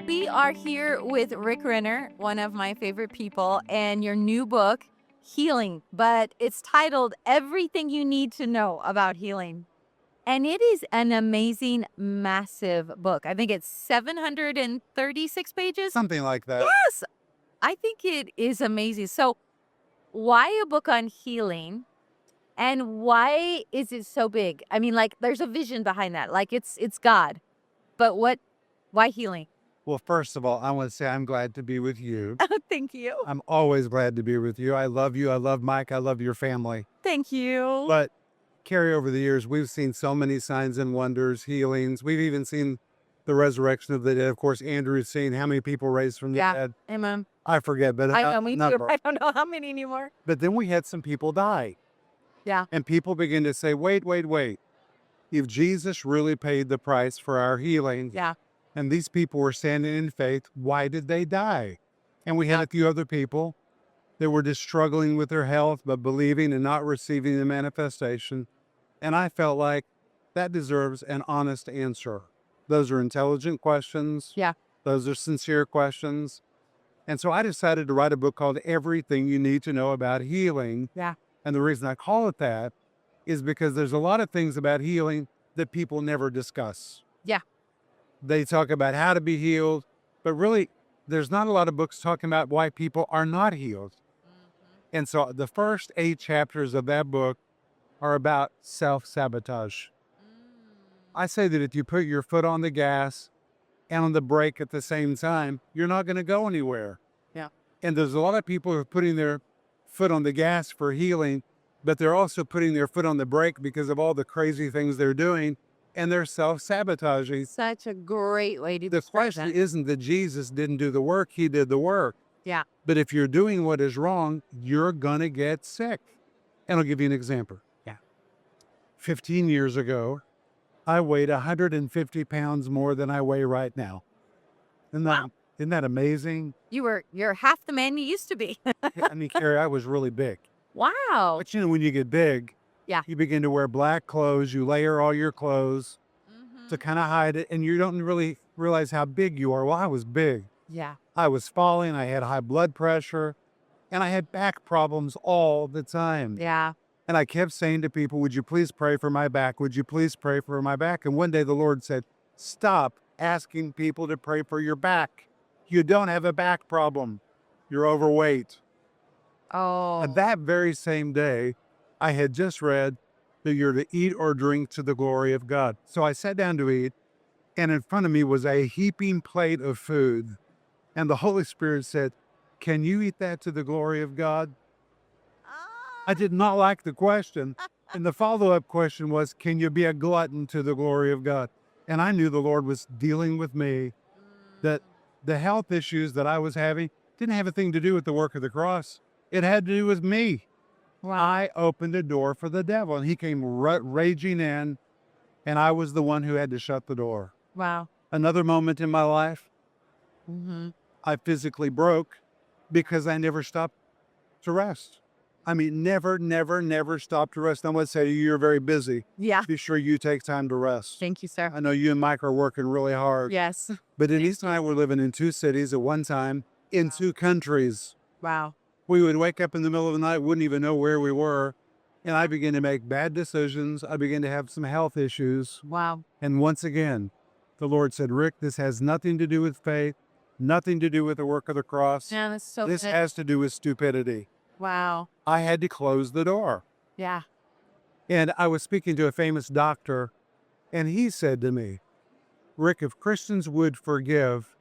We are here with Rick Renner, one of my favorite people, and your new book, Healing, but it's titled Everything You Need to Know About Healing. And it is an amazing, massive book. I think it's 736 pages. Something like that. Yes, I think it is amazing. So, why a book on healing? And why is it so big? I mean, like, there's a vision behind that. Like, it's God. But why healing? Well, first of all, I want to say I'm glad to be with you. Oh, thank you. I'm always glad to be with you. I love you. I love Mike. I love your family. Thank you. But Carrie, over the years, we've seen so many signs and wonders, healings. We've even seen the resurrection of the dead. Of course, Andrew's seen how many people raised from the Yeah. dead. Amen. I forget, but I a know, me too. number. I don't know how many anymore. But then we had some people die. Yeah. And people begin to say, wait, wait, wait. If Jesus really paid the price for our healing, Yeah. and these people were standing in faith, why did they die? And we had Yeah. a few other people that were just struggling with their health, but believing and not receiving the manifestation. And I felt like that deserves an honest answer. Those are intelligent questions. Yeah. Those are sincere questions. And so I decided to write a book called Everything You Need to Know About Healing. Yeah. And the reason I call it that is because there's a lot of things about healing that people never discuss. Yeah. They talk about how to be healed, but really, there's not a lot of books talking about why people are not healed. And so the first 8 chapters of that book are about self-sabotage. I say that if you put your foot on the gas and on the brake at the same time, you're not going to go anywhere. Yeah. And there's a lot of people who are putting their foot on the gas for healing, but they're also putting their foot on the brake because of all the crazy things they're doing, and they're self-sabotaging. Such a great way to The describe question that. isn't that Jesus didn't do the work, he did the work. Yeah. But if you're doing what is wrong, you're going to get sick. And I'll give you an example. Yeah. 15 years ago, I weighed 150 pounds more than I weigh right now. Wow. Isn't that amazing? You're half the man you used to be. I mean, Carrie, I was really big. Wow. But you know, when you get big, Yeah. you begin to wear black clothes, you layer all your clothes to kind of hide it, and you don't really realize how big you are. Well, I was big. Yeah. I was falling, I had high blood pressure, and I had back problems all the time. Yeah. And I kept saying to people, would you please pray for my back? Would you please pray for my back? And one day the Lord said, stop asking people to pray for your back. You don't have a back problem. You're overweight. Oh. And that very same day, I had just read that you're to eat or drink to the glory of God. So I sat down to eat, and in front of me was a heaping plate of food. And the Holy Spirit said, can you eat that to the glory of God? I did not like the question. And the follow-up question was, can you be a glutton to the glory of God? And I knew the Lord was dealing with me, that the health issues that I was having didn't have a thing to do with the work of the cross. It had to do with me. Wow. I opened a door for the devil, and he came raging in, and I was the one who had to shut the door. Wow. Another moment in my life, Mm-hmm. I physically broke because I never stopped to rest. I mean, never, never, never stopped to rest. I'm going to say to you, you're very busy. Yeah. Be sure you take time to rest. Thank you, sir. I know you and Mike are working really hard. Yes. But Denise and I were living in 2 cities at one time, in 2 countries. Wow. We would wake up in the middle of the night, wouldn't even know where we were. And I began to make bad decisions. I began to have some health issues. Wow. And once again, the Lord said, Rick, this has nothing to do with faith, nothing to do with the work of the cross. Yeah, that's so This good. has to do with stupidity. Wow. I had to close the door. Yeah. And I was speaking to a famous doctor, and he said to me, Rick, if Christians would forgive,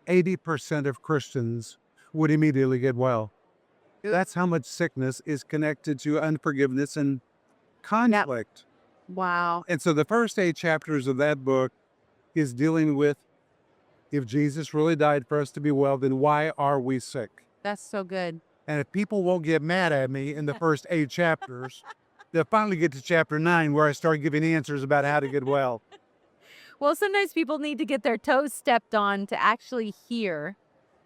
80% of Christians would immediately get well. That's how much sickness is connected to unforgiveness and conflict. Wow. And so the first 8 chapters of that book is dealing with, if Jesus really died for us to be well, then why are we sick? That's so good. And if people won't get mad at me in the first 8 chapters, they'll finally get to chapter 9 where I start giving answers about how to get well. Well, sometimes people need to get their toes stepped on to actually hear.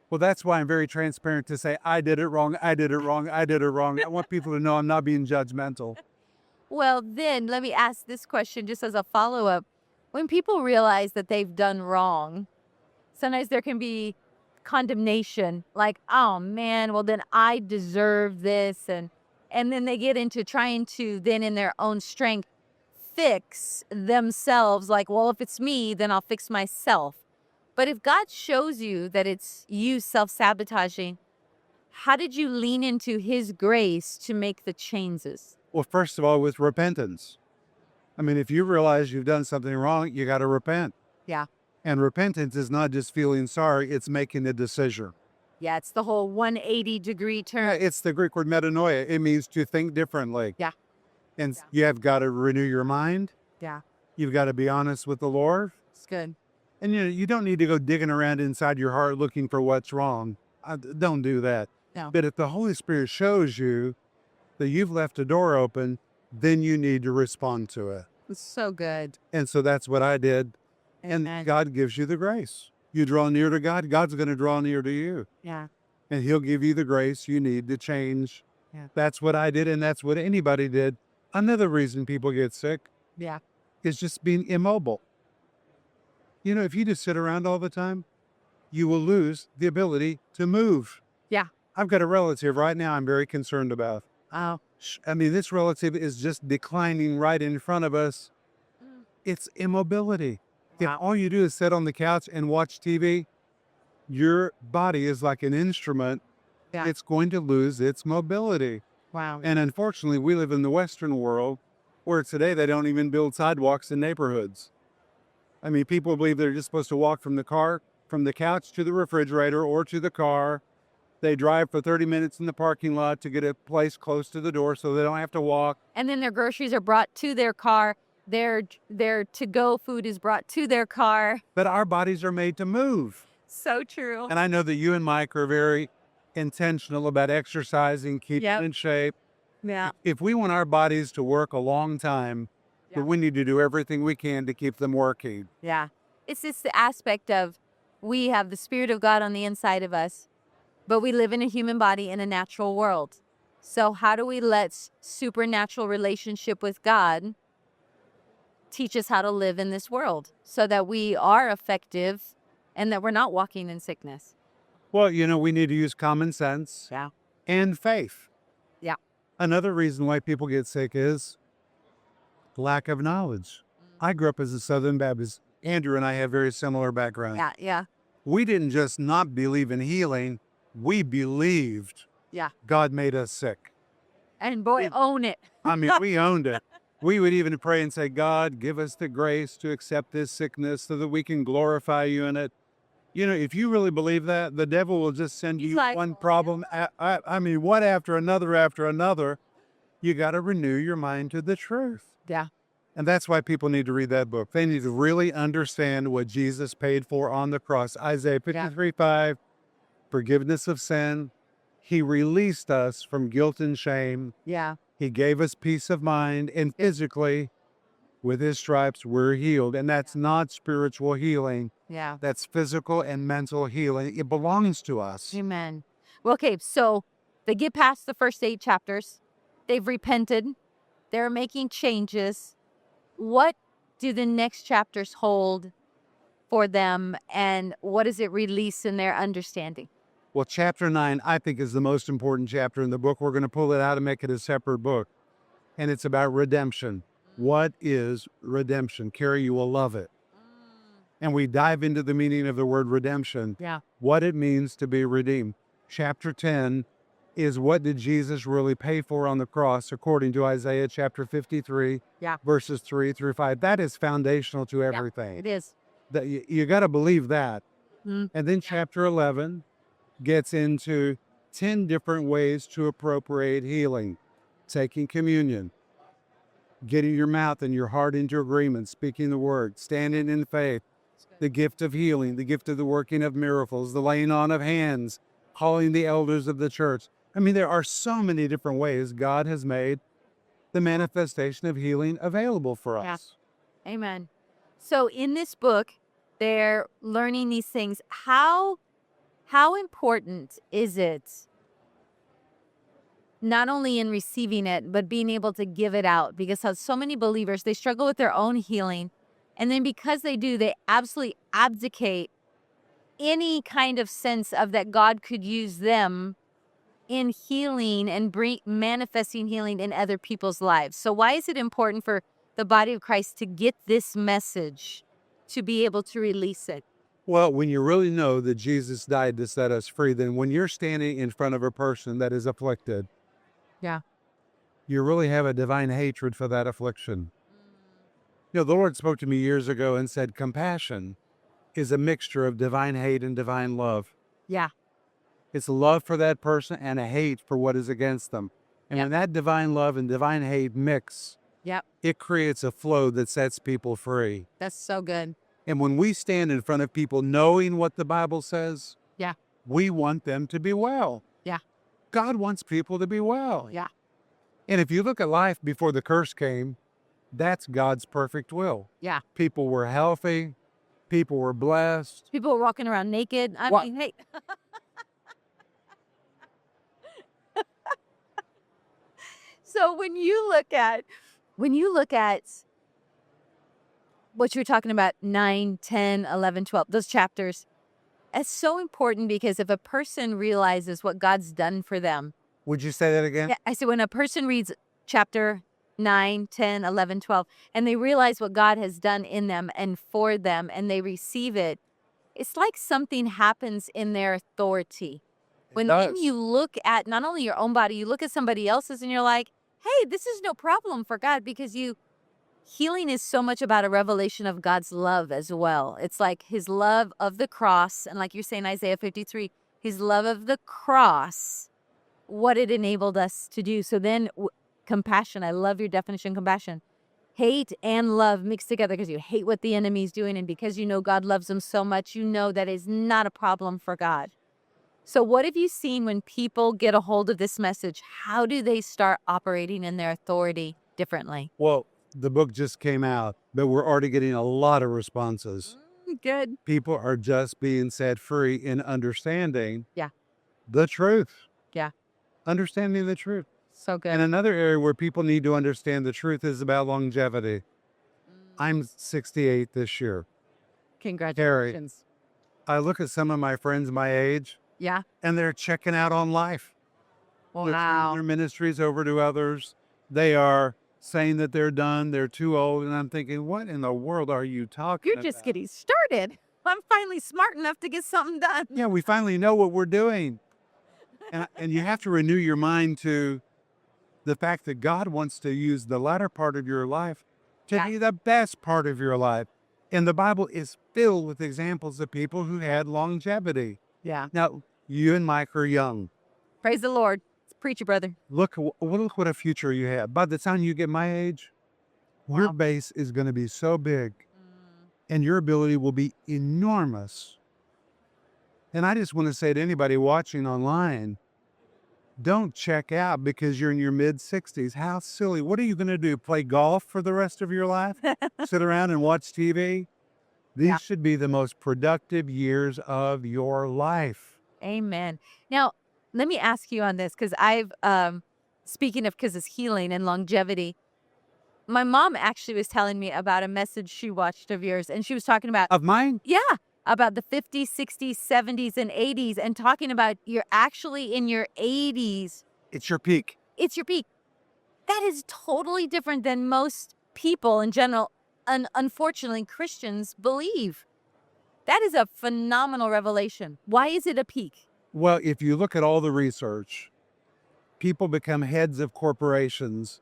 Well, that's why I'm very transparent to say, I did it wrong, I did it wrong, I did it wrong. I want people to know I'm not being judgmental. Well, then let me ask this question just as a follow-up. When people realize that they've done wrong, Sometimes there can be condemnation, like, oh man, well then I deserve this. And then they get into trying to then in their own strength fix themselves, like, well, if it's me, then I'll fix myself. But if God shows you that it's you self-sabotaging, how did you lean into his grace to make the changes? Well, first of all, with repentance. I mean, if you realize you've done something wrong, you got to repent. Yeah. And repentance is not just feeling sorry, it's making a decision. Yeah, it's the whole 180-degree Yeah, turn. it's the Greek word metanoia. It means to think differently. Yeah. And Yeah. you have got to renew your mind. Yeah, You've got to be honest with the Lord. it's good. And you don't need to go digging around inside your heart looking for what's wrong. Don't do that. No. But if the Holy Spirit shows you that you've left a door open, then you need to respond to it. It's so good. And so that's what I did. And Amen. God gives you the grace. You draw near to God, God's going to draw near to you. Yeah. And he'll give you the grace you need to change. Yeah. That's what I did, and that's what anybody did. Another reason people get sick Yeah. is just being immobile. You know, if you just sit around all the time, you will lose the ability to move. Yeah. I've got a relative right now I'm very concerned about. Oh. I mean, this relative is just declining right in front of us. It's immobility. If Wow. all you do is sit on the couch and watch TV, your body is like an instrument. Yeah. It's going to lose its mobility. Wow. And unfortunately, we live in the Western world where today they don't even build sidewalks in neighborhoods. I mean, people believe they're just supposed to walk from the couch to the refrigerator or to the car. They drive for 30 minutes in the parking lot to get a place close to the door so they don't have to walk. And then their groceries are brought to their car. Their to-go food is brought to their car. But our bodies are made to move. So true. And I know that you and Mike are very intentional about exercising, keeping Yep. in shape. Yeah. If we want our bodies to work a long time, Yeah. then we need to do everything we can to keep them working. Yeah. It's just the aspect of we have the Spirit of God on the inside of us, but we live in a human body in a natural world. So how do we let supernatural relationship with God teach us how to live in this world so that we are effective and that we're not walking in sickness? Well, you know, we need to use common sense Yeah. and faith. Yeah. Another reason why people get sick is lack of knowledge. I grew up as a Southern Baptist. Andrew and I have very similar backgrounds. Yeah. Yeah. We didn't just not believe in healing, we believed Yeah. God made us sick. And boy, own it. I mean, we owned it. We would even pray and say, God, give us the grace to accept this sickness so that we can glorify you in it. You know, if you really believe that, the devil will just send He's you like, one problem. I mean, one after another after another. You got to renew your mind to the truth. Yeah. And that's why people need to read that book. They need to really understand what Jesus paid for on the cross. Isaiah 53:5, forgiveness of sin. He released us from guilt and shame. Yeah. He gave us peace of mind, and physically, with his stripes, we're healed. And that's not spiritual healing. Yeah. That's physical and mental healing. It belongs to us. Amen. Well, okay, so they get past the first 8 chapters. They've repented. They're making changes. What do the next chapters hold for them, and what does it release in their understanding? Well, chapter 9, I think, is the most important chapter in the book. We're going to pull it out and make it a separate book. And it's about redemption. What is redemption? Carrie, you will love it. And we dive into the meaning of the word redemption, Yeah. what it means to be redeemed. Chapter 10 is what did Jesus really pay for on the cross, according to Isaiah chapter 53, Yeah. verses 3 through 5. That is foundational to everything. It is. That you got to believe that. Mm. And then chapter 11 gets into 10 different ways to appropriate healing. Taking communion, getting your mouth and your heart into agreement, speaking the word, standing in faith, the gift of healing, the gift of the working of miracles, the laying on of hands, calling the elders of the church. I mean, there are so many different ways God has made the manifestation of healing available for us. Yeah. Amen. So in this book, they're learning these things. How important is it not only in receiving it, but being able to give it out? Because so many believers, they struggle with their own healing. And then because they do, they absolutely abdicate any kind of sense of that God could use them in healing and manifesting healing in other people's lives. So why is it important for the body of Christ to get this message, to be able to release it? Well, when you really know that Jesus died to set us free, then when you're standing in front of a person that is afflicted, Yeah. you really have a divine hatred for that affliction. You know, the Lord spoke to me years ago and said, compassion is a mixture of divine hate and divine love. Yeah. It's love for that person and a hate for what is against them. And Yep. when that divine love and divine hate mix, Yep. it creates a flow that sets people free. That's so good. And when we stand in front of people knowing what the Bible says, Yeah. we want them to be well. Yeah. God wants people to be well. Yeah. And if you look at life before the curse came, that's God's perfect will. Yeah. People were healthy. People were blessed. People are walking around naked. I What? mean, hey. So when you look at what you're talking about, 9, 10, 11, 12, those chapters, it's so important because if a person realizes what God's done for them. Would you say that again? Yeah, I said when a person reads chapter 9, 10, 11, 12, and they realize what God has done in them and for them, and they receive it, it's like something happens in their authority. When then you look at not only your own body, you look at somebody else's and you're like, hey, this is no problem for God, because healing is so much about a revelation of God's love as well. It's like his love of the cross. And like you're saying, Isaiah 53, his love of the cross, what it enabled us to do. So then compassion, I love your definition, compassion. Hate and love mixed together, because you hate what the enemy's doing. And because you know God loves them so much, you know that is not a problem for God. So what have you seen when people get a hold of this message? How do they start operating in their authority differently? Well, the book just came out, but we're already getting a lot of responses. Good. People are just being set free in understanding Yeah. the truth. Yeah. Understanding the truth. So good. And another area where people need to understand the truth is about longevity. I'm 68 this year. Congratulations. I look at some of my friends my age, Yeah. and they're checking out on life. They're turning Wow. their ministries over to others. They are saying that they're done. They're too old. And I'm thinking, what in the world are you talking You're just about? getting started. I'm finally smart enough to get something done. Yeah, we finally know what we're doing. And you have to renew your mind to the fact that God wants to use the latter part of your life to Yeah. be the best part of your life. And the Bible is filled with examples of people who had longevity. Yeah. Now, you and Mike are young. Praise the Lord. Preach it, brother. Look what a future you have. By the time you get my age, your Wow. base is going to be so big and your ability will be enormous. And I just want to say to anybody watching online, don't check out because you're in your mid-60s. How silly. What are you going to do? Play golf for the rest of your life? Sit around and watch TV? These Yeah. should be the most productive years of your life. Amen. Now, let me ask you on this, because speaking of, because it's healing and longevity, my mom actually was telling me about a message she watched of yours, and she was talking about, Of mine? yeah, about the 50s, 60s, 70s, and 80s, and talking about you're actually in your 80s. It's your peak. It's your peak. That is totally different than most people in general, and unfortunately, Christians believe. That is a phenomenal revelation. Why is it a peak? Well, if you look at all the research, people become heads of corporations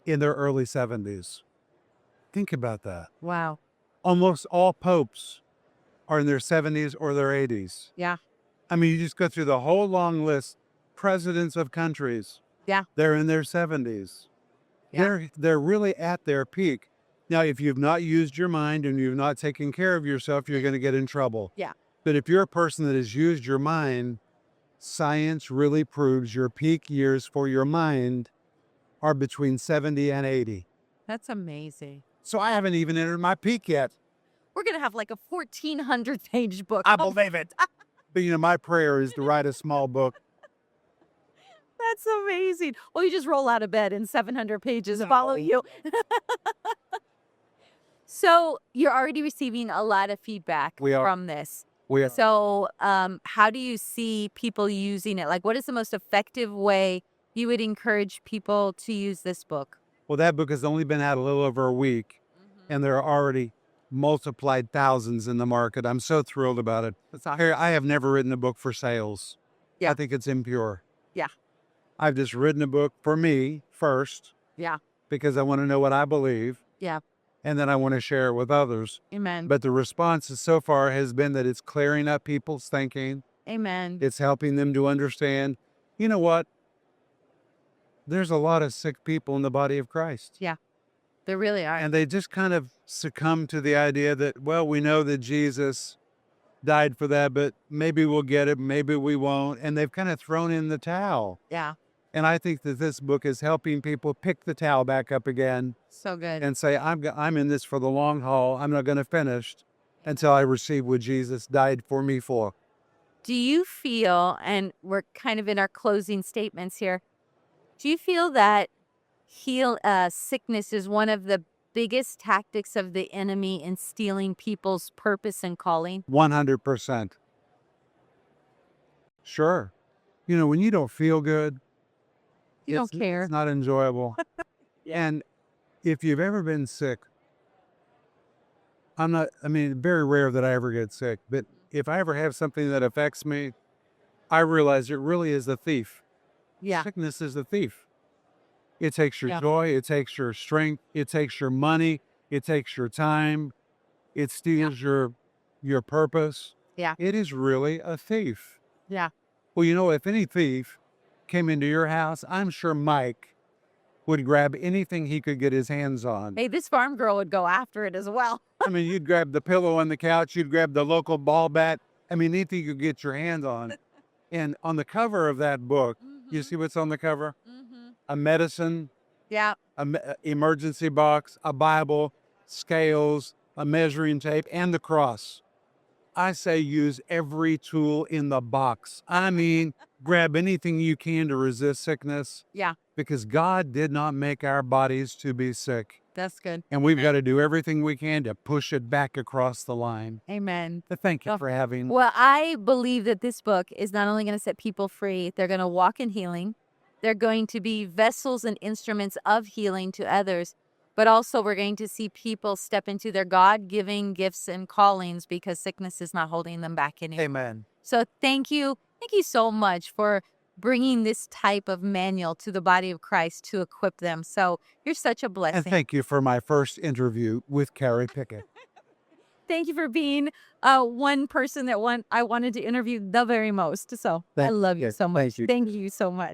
in their early 70s. Think about that. Wow. Almost all popes are in their 70s or their 80s. Yeah. I mean, you just go through the whole long list. Presidents of countries. Yeah. They're in their 70s. Yeah. They're really at their peak. Now, if you've not used your mind and you've not taken care of yourself, you're going to get in trouble. Yeah. But if you're a person that has used your mind, science really proves your peak years for your mind are between 70 and 80. That's amazing. So I haven't even entered my peak yet. We're going to have like a 1,400-page book. I believe it. But my prayer is to write a small book. That's amazing. Well, you just roll out of bed and 700 pages No. follow you. So you're already receiving a lot of feedback We are. from this. We are. So, how do you see people using it? Like, what is the most effective way you would encourage people to use this book? Well, that book has only been out a little over a week, and there are already multiplied thousands in the market. I'm so thrilled about it. That's awesome. I have never written a book for sales. Yeah. I think it's impure. Yeah. I've just written a book for me first Yeah. because I want to know what I believe, Yeah. and then I want to share it with others. Amen. But the response so far has been that it's clearing up people's thinking. Amen. It's helping them to understand, you know what? There's a lot of sick people in the body of Christ. Yeah. There really are. And they just kind of succumb to the idea that, well, we know that Jesus died for that, but maybe we'll get it, maybe we won't. And they've kind of thrown in the towel. Yeah. And I think that this book is helping people pick the towel back up again So good. and say, I'm in this for the long haul. I'm not going to finish until I receive what Jesus died for me for. Do you feel, and we're kind of in our closing statements here, do you feel that sickness is one of the biggest tactics of the enemy in stealing people's purpose and calling? 100%. Sure. You know, when you don't feel good, You don't care. it's not enjoyable. Yeah. And if you've ever been sick, very rare that I ever get sick, but if I ever have something that affects me, I realize it really is a thief. Yeah. Sickness is a thief. It takes your Yeah. joy, it takes your strength, it takes your money, it takes your time, it steals your purpose. Yeah. It is really a thief. Yeah. Well, you know, if any thief came into your house, I'm sure Mike would grab anything he could get his hands on. Hey, this farm girl would go after it as well. I mean, you'd grab the pillow on the couch, you'd grab the local ball bat. I mean, anything you could get your hands on. And on the cover of that book, you see what's on the cover? A medicine, Yeah. emergency box, a Bible, scales, a measuring tape, and the cross. I say use every tool in the box. I mean, grab anything you can to resist sickness Yeah. because God did not make our bodies to be sick. That's good. And we've got to do everything we can to push it back across the line. Amen. But thank you Oh, for having me. Well, I believe that this book is not only going to set people free, they're going to walk in healing. They're going to be vessels and instruments of healing to others. But also, we're going to see people step into their God-given gifts and callings because sickness is not holding them back anymore. Amen. So thank you. Thank you so much for bringing this type of manual to the body of Christ to equip them. So you're such a blessing. And thank you for my first interview with Carrie Pickett. Thank you for being one person that I wanted to interview the very most. So I love you so much. Thank you. Thank you so much.